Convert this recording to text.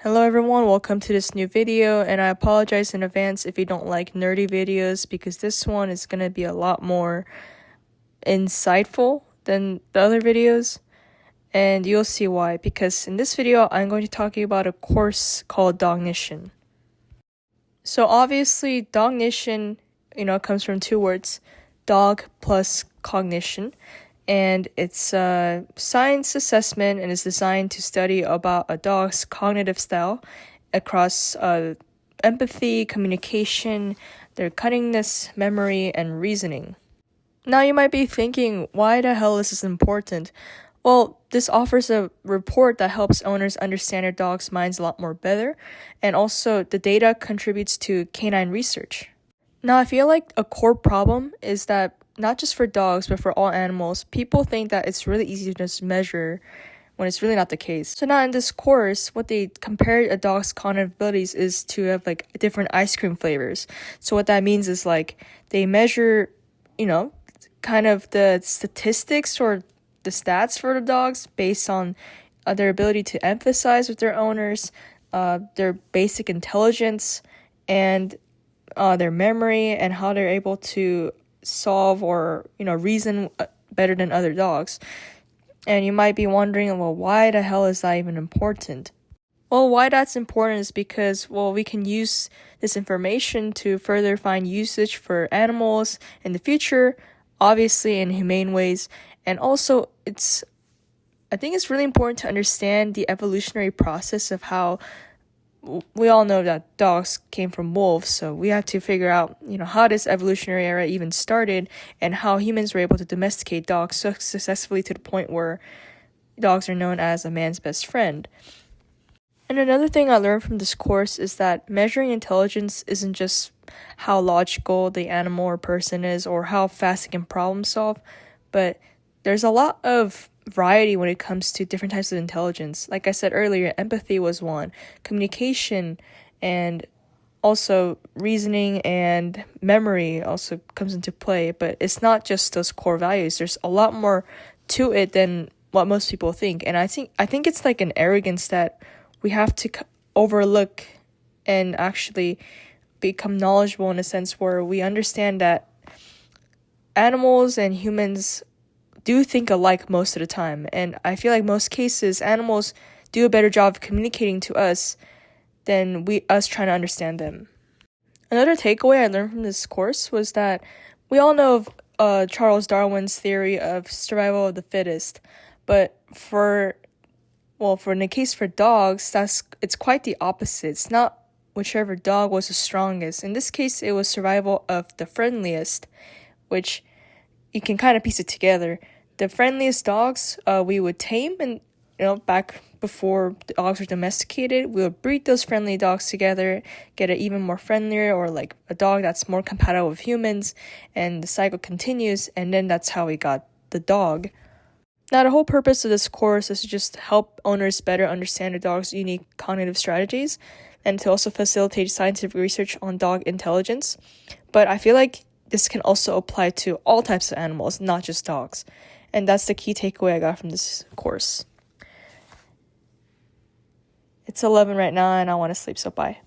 Hello everyone, welcome to this new video, and I apologize in advance if you don't like nerdy videos because this one is going to be a lot more insightful than the other videos, and you'll see why. Because in this video I'm going to talk about a course called Dognition. So obviously Dognition, comes from two words, dog plus cognition. And it's a science assessment and is designed to study about a dog's cognitive style across empathy, communication, their cunningness, memory, and reasoning. Now you might be thinking, why the hell is this important? Well, this offers a report that helps owners understand their dog's minds a lot more better, and also the data contributes to canine research. Now, I feel like a core problem is that not just for dogs, but for all animals, people think that it's really easy to just measure when it's really not the case. So now in this course, what they compared a dog's cognitive abilities is to have like different ice cream flavors. So what that means is like they measure, kind of the statistics or the stats for the dogs based on their ability to emphasize with their owners, their basic intelligence, and their memory, and how they're able to solve or reason better than other dogs. And you might be wondering, well, why the hell is that even important? Well, why that's important is because, we can use this information to further find usage for animals in the future, obviously in humane ways. And also I think it's really important to understand the evolutionary process of how we all know that dogs came from wolves, so we have to figure out, how this evolutionary era even started and how humans were able to domesticate dogs so successfully to the point where dogs are known as a man's best friend. And another thing I learned from this course is that measuring intelligence isn't just how logical the animal or person is or how fast it can problem solve, but there's a lot of variety when it comes to different types of intelligence. Like I said earlier, empathy was one, communication, and also reasoning and memory also comes into play. But it's not just those core values. There's a lot more to it than what most people think. And I think it's like an arrogance that we have to overlook and actually become knowledgeable in a sense where we understand that animals and humans do think alike most of the time, and I feel like most cases animals do a better job of communicating to us than us trying to understand them. Another takeaway I learned from this course was that we all know of Charles Darwin's theory of survival of the fittest, but for in the case for dogs, it's quite the opposite. It's not whichever dog was the strongest. In this case, it was survival of the friendliest, which you can kind of piece it together. The friendliest dogs we would tame, and back before the dogs were domesticated, we would breed those friendly dogs together, get an even more friendlier or like a dog that's more compatible with humans, and the cycle continues, and then that's how we got the dog. Now, the whole purpose of this course is to just help owners better understand the dog's unique cognitive strategies and to also facilitate scientific research on dog intelligence. But I feel like this can also apply to all types of animals, not just dogs. And that's the key takeaway I got from this course. It's 11 right now and I want to sleep, so bye.